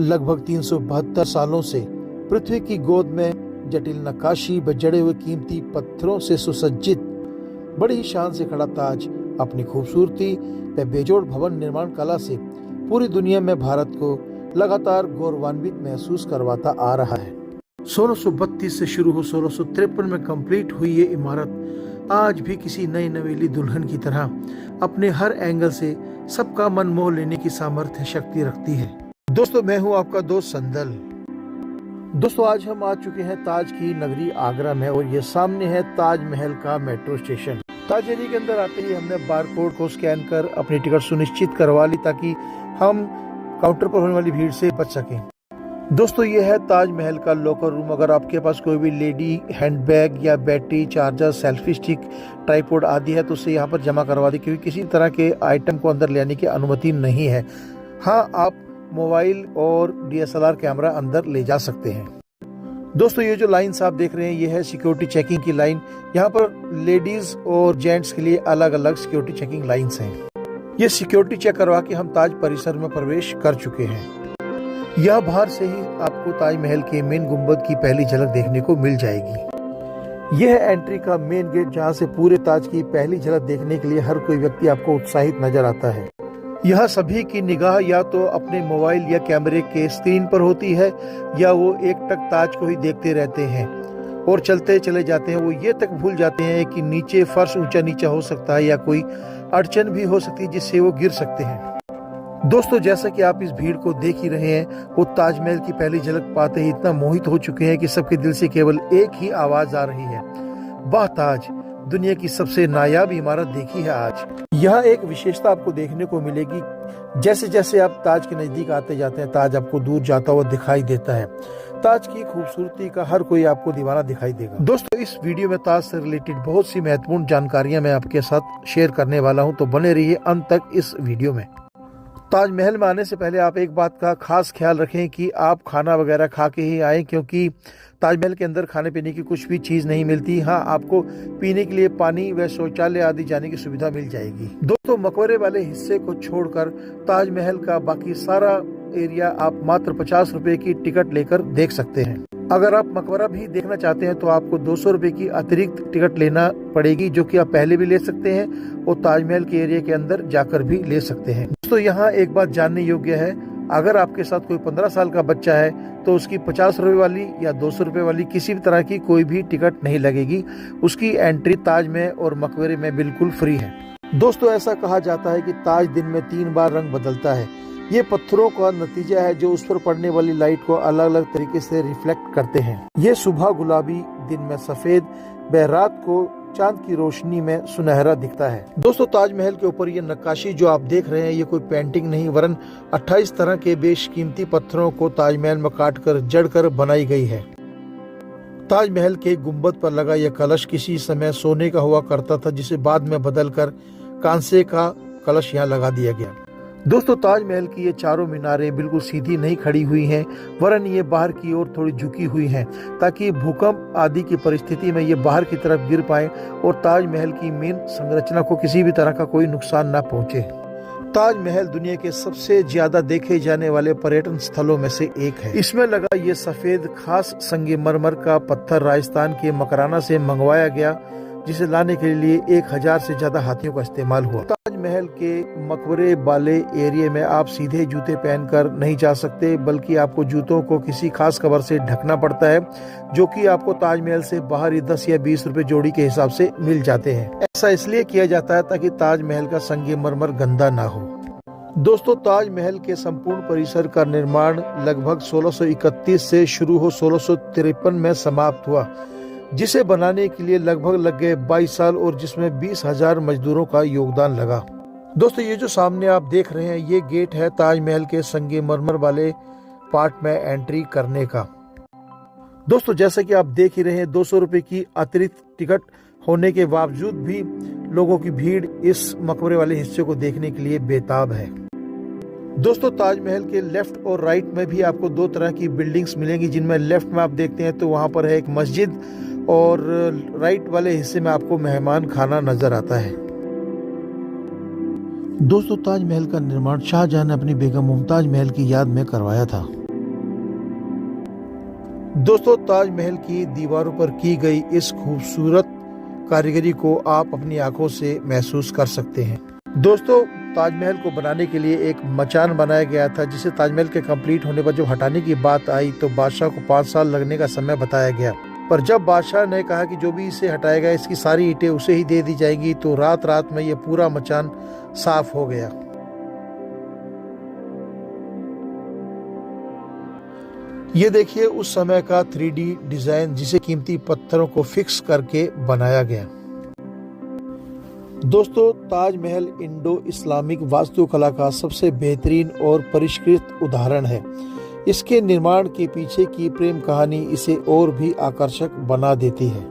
लगभग 372 सालों से पृथ्वी की गोद में जटिल नक्काशी व जड़े हुए कीमती पत्थरों से सुसज्जित बड़ी ही शान से खड़ा ताज अपनी खूबसूरती व बेजोड़ भवन निर्माण कला से पूरी दुनिया में भारत को लगातार गौरवान्वित महसूस करवाता आ रहा है। 1632 से शुरू हो 1653 में कंप्लीट हुई ये इमारत आज भी किसी नई नवेली दुल्हन की तरह अपने हर एंगल से सबका मन मोह लेने की सामर्थ्य शक्ति रखती है। दोस्तों, मैं हूं आपका दोस्त संदल। दोस्तों, आज हम आ चुके हैं ताज की नगरी आगरा में और ये सामने है ताजमहल का मेट्रो स्टेशन। ताज एरिया के अंदर आते ही हमने बारकोड को स्कैन कर अपनी टिकट सुनिश्चित करवा ली ताकि हम काउंटर पर होने वाली भीड़ से बच सकें। दोस्तों, ये है ताजमहल का लॉकर रूम। अगर आपके पास कोई भी लेडी हैंडबैग या battery charger, selfie stick, tripod आदि है तो उसे यहाँ पर जमा करवा दी, क्योंकि किसी तरह के आइटम को अंदर ले आने की अनुमति नहीं है। हाँ, आप मोबाइल और DSLR कैमरा अंदर ले जा सकते हैं। दोस्तों, ये जो लाइन्स आप देख रहे हैं ये है सिक्योरिटी चेकिंग की लाइन। यहाँ पर लेडीज और जेंट्स के लिए अलग अलग सिक्योरिटी चेकिंग लाइन्स हैं। ये सिक्योरिटी चेक करवा के हम ताज परिसर में प्रवेश कर चुके हैं। यह बाहर से ही आपको ताजमहल के मेन गुंबद की पहली झलक देखने को मिल जाएगी। यह है एंट्री का मेन गेट, जहाँ से पूरे ताज की पहली झलक देखने के लिए हर कोई व्यक्ति आपको उत्साहित नजर आता है। यह सभी की निगाह या तो अपने मोबाइल या कैमरे के स्क्रीन पर होती है या वो एकटक ताज को ही देखते रहते हैं और चलते चले जाते हैं। वो ये तक भूल जाते हैं कि नीचे फर्श ऊंचा नीचा हो सकता है या कोई अड़चन भी हो सकती है जिससे वो गिर सकते हैं। दोस्तों, जैसा कि आप इस भीड़ को देख ही रहे हैं, वो ताजमहल की पहली झलक पाते ही इतना मोहित हो चुके हैं कि सबके दिल से केवल एक ही आवाज आ रही है, वाह ताज, दुनिया की सबसे नायाब इमारत देखी है आज। यह एक विशेषता आपको देखने को मिलेगी। जैसे जैसे आप ताज के नजदीक आते जाते हैं, ताज आपको दूर जाता हुआ दिखाई देता है। ताज की खूबसूरती का हर कोई आपको दीवाना दिखाई देगा। दोस्तों, इस वीडियो में ताज से रिलेटेड बहुत सी महत्वपूर्ण जानकारियां मैं आपके साथ शेयर करने वाला हूं, तो बने रहिए अंत तक इस वीडियो में। ताजमहल में आने से पहले आप एक बात का खास ख्याल रखें कि आप खाना वगैरह खा के ही आए, क्योंकि ताजमहल के अंदर खाने पीने की कुछ भी चीज़ नहीं मिलती। हाँ, आपको पीने के लिए पानी व शौचालय आदि जाने की सुविधा मिल जाएगी। दोस्तों, मकबरे वाले हिस्से को छोड़कर ताजमहल का बाकी सारा एरिया आप मात्र 50 रुपए की टिकट लेकर देख सकते हैं। अगर आप मकबरा भी देखना चाहते हैं तो आपको 200 रुपए की अतिरिक्त टिकट लेना पड़ेगी, जो कि आप पहले भी ले सकते हैं और ताजमहल के एरिया के अंदर जाकर भी ले सकते हैं। दोस्तों, यहाँ एक बात जानने योग्य है, अगर आपके साथ कोई 15 साल का बच्चा है तो उसकी 50 रुपए वाली या 200 रुपए वाली किसी भी तरह की कोई भी टिकट नहीं लगेगी। उसकी एंट्री ताज में और मकबरे में बिल्कुल फ्री है। दोस्तों, ऐसा कहा जाता है कि ताज दिन में 3 बार रंग बदलता है। ये पत्थरों का नतीजा है जो उस पर पड़ने वाली लाइट को अलग अलग तरीके से रिफ्लेक्ट करते हैं। ये सुबह गुलाबी, दिन में सफेद व रात को चांद की रोशनी में सुनहरा दिखता है। दोस्तों, ताजमहल के ऊपर ये नक्काशी जो आप देख रहे हैं ये कोई पेंटिंग नहीं, वरन 28 तरह के बेशकीमती पत्थरों को ताजमहल में काटकर जड़कर बनाई गई है। ताजमहल के गुंबद पर लगा यह कलश किसी समय सोने का हुआ करता था, जिसे बाद में बदलकर कांसे का कलश यहाँ लगा दिया गया। दोस्तों, ताजमहल की ये चारों मीनारें बिल्कुल सीधी नहीं खड़ी हुई हैं, वरन ये बाहर की ओर थोड़ी झुकी हुई हैं, ताकि भूकंप आदि की परिस्थिति में ये बाहर की तरफ गिर पाए और ताजमहल की मेन संरचना को किसी भी तरह का कोई नुकसान न पहुंचे। ताजमहल दुनिया के सबसे ज्यादा देखे जाने वाले पर्यटन स्थलों में से एक है। इसमें लगा ये सफेद खास संगमरमर का पत्थर राजस्थान के मकराना से मंगवाया गया, जिसे लाने के लिए 1000 से ज्यादा हाथियों का इस्तेमाल हुआ। ताजमहल के मकबरे वाले एरिया में आप सीधे जूते पहनकर नहीं जा सकते, बल्कि आपको जूतों को किसी खास कवर से ढकना पड़ता है, जो कि आपको ताजमहल से बाहर ही 10 या 20 रुपए जोड़ी के हिसाब से मिल जाते हैं। ऐसा इसलिए किया जाता है ताकि ताजमहल का संगमरमर गंदा ना हो। दोस्तों, ताजमहल के संपूर्ण परिसर का निर्माण लगभग 1631 से शुरू हो 1653 में समाप्त हुआ, जिसे बनाने के लिए लगभग लग गए 22 साल और जिसमें 20,000 मजदूरों का योगदान लगा। दोस्तों, ये जो सामने आप देख रहे हैं ये गेट है ताजमहल के संगमरमर वाले पार्ट में एंट्री करने का। दोस्तों, जैसा कि आप देख ही रहे हैं, 200 रुपए की अतिरिक्त टिकट होने के बावजूद भी लोगों की भीड़ इस मकबरे वाले हिस्से को देखने के लिए बेताब है। दोस्तों, ताजमहल के लेफ्ट और राइट में भी आपको 2 तरह की बिल्डिंग्स मिलेंगी, जिनमें लेफ्ट में आप देखते हैं तो वहां पर है एक मस्जिद और राइट वाले हिस्से में आपको मेहमान खाना नजर आता है। दोस्तों, ताजमहल का निर्माण शाहजहां ने अपनी बेगम मुमताज महल की याद में करवाया था। दोस्तों, ताजमहल की दीवारों पर की गई इस खूबसूरत कारीगरी को आप अपनी आंखों से महसूस कर सकते हैं। दोस्तों, ताजमहल को बनाने के लिए एक मचान बनाया गया था, जिसे ताजमहल के कंप्लीट होने पर जब हटाने की बात आई तो बादशाह को 5 साल लगने का समय बताया गया। पर जब बादशाह ने कहा कि जो भी इसे हटाएगा इसकी सारी ईंटें उसे ही दे दी जाएंगी, तो रात रात में यह पूरा मचान साफ हो गया। ये देखिए उस समय का 3D डिजाइन, जिसे कीमती पत्थरों को फिक्स करके बनाया गया। दोस्तों, ताजमहल इंडो इस्लामिक वास्तुकला का सबसे बेहतरीन और परिष्कृत उदाहरण है। इसके निर्माण के पीछे की प्रेम कहानी इसे और भी आकर्षक बना देती है।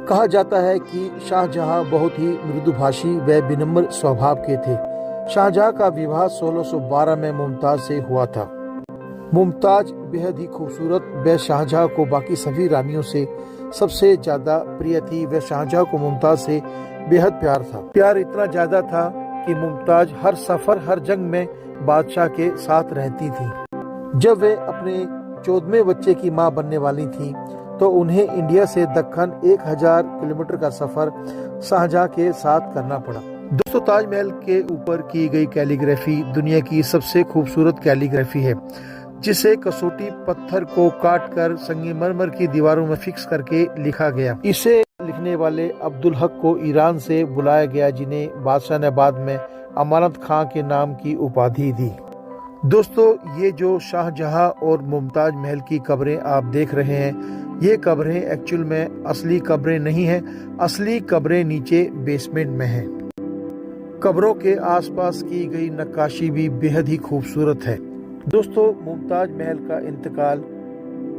कहा जाता है कि शाहजहां बहुत ही मृदुभाषी व विनम्र स्वभाव के थे। शाहजहां का विवाह 1612 में मुमताज से हुआ था। मुमताज बेहद ही खूबसूरत व शाहजहां को बाकी सभी रानियों से सबसे ज्यादा प्रिय थी। व शाहजहां को मुमताज से बेहद प्यार था। प्यार इतना ज्यादा था कि मुमताज हर सफर हर जंग में बादशाह के साथ रहती थी। जब वे अपने 14वें बच्चे की मां बनने वाली थी तो उन्हें इंडिया से दक्कन 1000 किलोमीटर का सफर शाहजहां के साथ करना पड़ा। दोस्तों, ताजमहल के ऊपर की गई कैलीग्राफी दुनिया की सबसे खूबसूरत कैलीग्राफी है, जिसे कसौटी पत्थर को काटकर संगमरमर की दीवारों में फिक्स करके लिखा गया। इसे लिखने वाले अब्दुल हक को ईरान से बुलाया गया, जिन्हें बादशाह ने बाद में अमानत खां के नाम की उपाधि दी। दोस्तों, ये जो शाहजहां और मुमताज महल की कब्रें आप देख रहे हैं, ये कब्रें एक्चुअल में असली कब्रें नहीं हैं। असली कब्रें नीचे बेसमेंट में हैं। कब्रों के आसपास की गई नक्काशी भी बेहद ही खूबसूरत है। दोस्तों, मुमताज महल का इंतकाल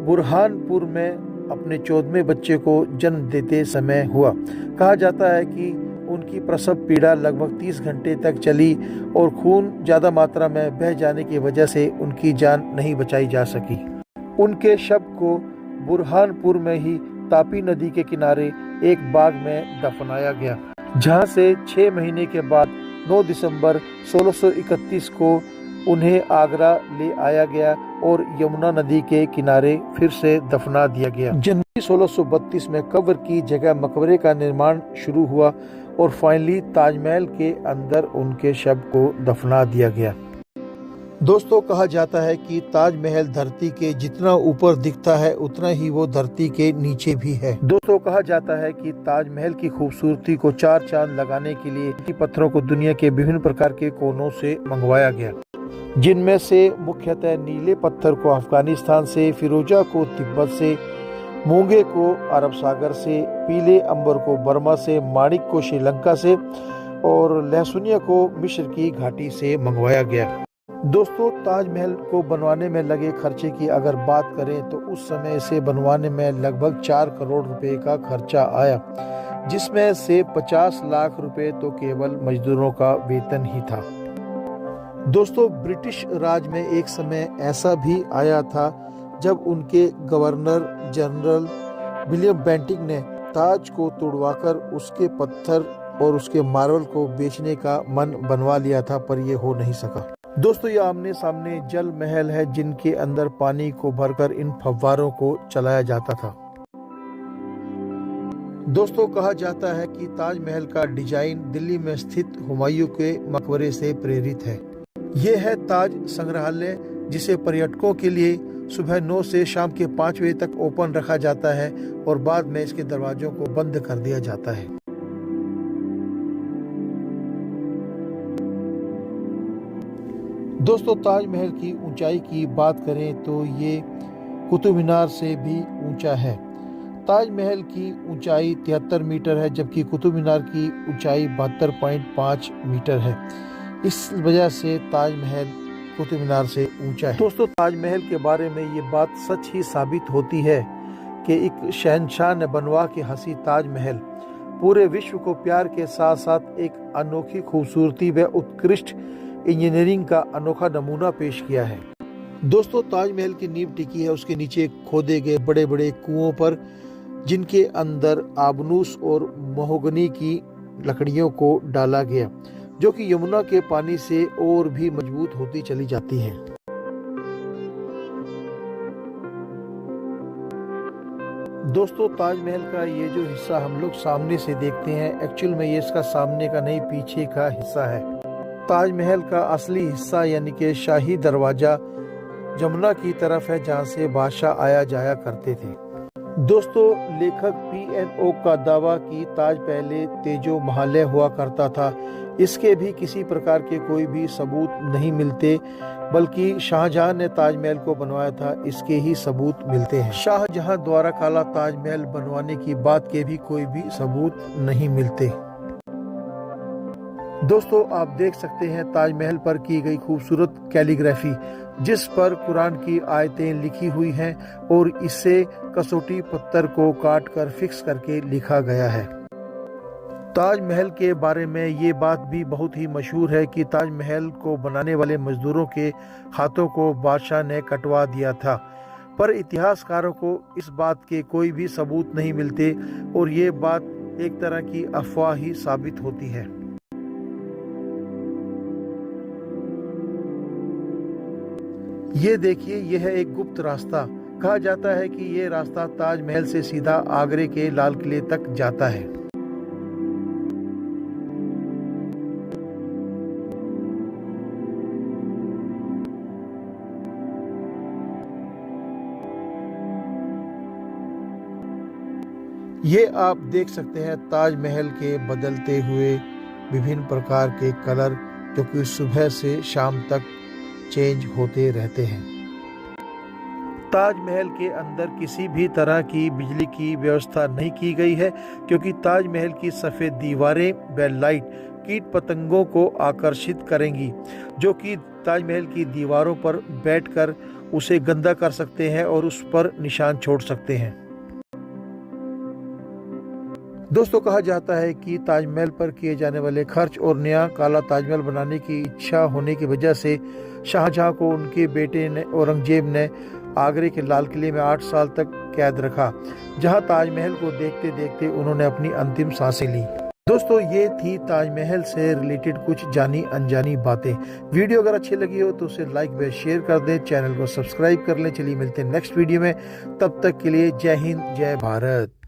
बुरहानपुर में अपने 14वें बच्चे को जन्म देते समय हुआ। कहा जाता है कि उनकी प्रसव पीड़ा लगभग 30 घंटे तक चली और खून ज्यादा मात्रा में बह जाने की वजह से उनकी जान नहीं बचाई जा सकी। उनके शव को बुरहानपुर में ही तापी नदी के किनारे एक बाग में दफनाया गया, जहां से 6 महीने के बाद 9 दिसंबर 1631 को उन्हें आगरा ले आया गया और यमुना नदी के किनारे फिर से दफना दिया गया। जनवरी 1632 में कब्र की जगह मकबरे का निर्माण शुरू हुआ और फाइनली ताजमहल के अंदर उनके शव को दफना दिया गया। दोस्तों, कहा जाता है कि ताजमहल धरती के जितना ऊपर दिखता है उतना ही वो धरती के नीचे भी है। दोस्तों, कहा जाता है कि ताजमहल की खूबसूरती को 4 चांद लगाने के लिए पत्थरों को दुनिया के विभिन्न प्रकार के कोनों से मंगवाया गया, जिनमें से मुख्यतः नीले पत्थर को अफगानिस्तान से, फिरोजा को तिब्बत से, मूंगे को अरब सागर से, पीले अंबर को बर्मा से, माणिक को श्रीलंका से और लहसुनिया को मिस्र की घाटी से मंगवाया गया। दोस्तों, ताजमहल को बनवाने में लगे खर्चे की अगर बात करें तो उस समय इसे बनवाने में लगभग 4 करोड़ रुपए का खर्चा आया, जिसमें से 50 लाख रुपए तो केवल मजदूरों का वेतन ही था। दोस्तों, ब्रिटिश राज में एक समय ऐसा भी आया था जब उनके गवर्नर जनरल विलियम बेंटिंक ने ताज को तोड़वाकर उसके पत्थर और उसके मार्बल को बेचने का मन बनवा लिया था, पर यह हो नहीं सका। दोस्तों, ये आमने सामने जल महल है, जिनके अंदर पानी को भरकर इन फव्वारों को चलाया जाता था। दोस्तों, कहा जाता है कि ताजमहल का डिजाइन दिल्ली में स्थित हुमायूं के मकबरे से प्रेरित है। ये है ताज संग्रहालय, जिसे पर्यटकों के लिए सुबह 9 से शाम के 5 बजे तक ओपन रखा जाता है और बाद में इसके दरवाजों को बंद कर दिया जाता है। दोस्तों, ताजमहल की ऊंचाई की बात करें तो ये कुतुब मीनार से भी ऊंचा है। ताजमहल की ऊंचाई 73 मीटर है, जबकि कुतुब मीनार की ऊंचाई 72.5 मीटर है। इस वजह से ताजमहल कुतुब मीनार से ऊंचा है। दोस्तों, ताजमहल के बारे में ये बात सच ही साबित होती है कि एक शहंशाह ने बनवा के हंसी ताजमहल पूरे विश्व को प्यार के साथ साथ एक अनोखी खूबसूरती व उत्कृष्ट इंजीनियरिंग का अनोखा नमूना पेश किया है। दोस्तों, ताजमहल की नींव टिकी है उसके नीचे खोदे गए बड़े बड़े कुओं पर, जिनके अंदर आबनूस और महोगनी की लकड़ियों को डाला गया, जो कि यमुना के पानी से और भी मजबूत होती चली जाती हैं। दोस्तों, ताजमहल का ये जो हिस्सा हम लोग सामने से देखते हैं, एक्चुअल में ये इसका सामने का नहीं पीछे का हिस्सा है। ताजमहल का असली हिस्सा यानी कि शाही दरवाजा जमुना की तरफ है, जहाँ से बादशाह आया जाया करते थे। दोस्तों, लेखक PNO का दावा कि ताज पहले तेजो महालय हुआ करता था, इसके भी किसी प्रकार के कोई भी सबूत नहीं मिलते, बल्कि शाहजहां ने ताजमहल को बनवाया था, इसके ही सबूत मिलते हैं। शाहजहां द्वारा काला ताजमहल बनवाने की बात के भी कोई भी सबूत नहीं मिलते। दोस्तों, आप देख सकते हैं ताजमहल पर की गई खूबसूरत कैलीग्राफी, जिस पर कुरान की आयतें लिखी हुई हैं और इसे कसौटी पत्थर को काट कर फिक्स करके लिखा गया है। ताजमहल के बारे में ये बात भी बहुत ही मशहूर है कि ताजमहल को बनाने वाले मजदूरों के हाथों को बादशाह ने कटवा दिया था, पर इतिहासकारों को इस बात के कोई भी सबूत नहीं मिलते और ये बात एक तरह की अफवाह ही साबित होती है। ये देखिए, यह है एक गुप्त रास्ता। कहा जाता है कि ये रास्ता ताजमहल से सीधा आगरे के लाल किले तक जाता है। ये आप देख सकते हैं ताजमहल के बदलते हुए विभिन्न प्रकार के कलर, जो कि सुबह से शाम तक चेंज होते रहते हैं। ताजमहल के अंदर किसी भी तरह की बिजली की व्यवस्था नहीं की गई है, क्योंकि ताजमहल की सफ़ेद दीवारें व लाइट कीट पतंगों को आकर्षित करेंगी, जो कि ताजमहल की दीवारों पर बैठकर उसे गंदा कर सकते हैं और उस पर निशान छोड़ सकते हैं। दोस्तों, कहा जाता है कि ताजमहल पर किए जाने वाले खर्च और नया काला ताजमहल बनाने की इच्छा होने की वजह से शाहजहां को उनके बेटे ने औरंगजेब ने आगरे के लाल किले में 8 साल तक कैद रखा, जहां ताजमहल को देखते देखते उन्होंने अपनी अंतिम सांसें ली। दोस्तों, ये थी ताजमहल से रिलेटेड कुछ जानी अनजानी बातें। वीडियो अगर अच्छी लगी हो तो उसे लाइक व शेयर कर दें, चैनल को सब्सक्राइब कर लें। चलिए मिलते हैं नेक्स्ट वीडियो में, तब तक के लिए जय हिंद, जय भारत।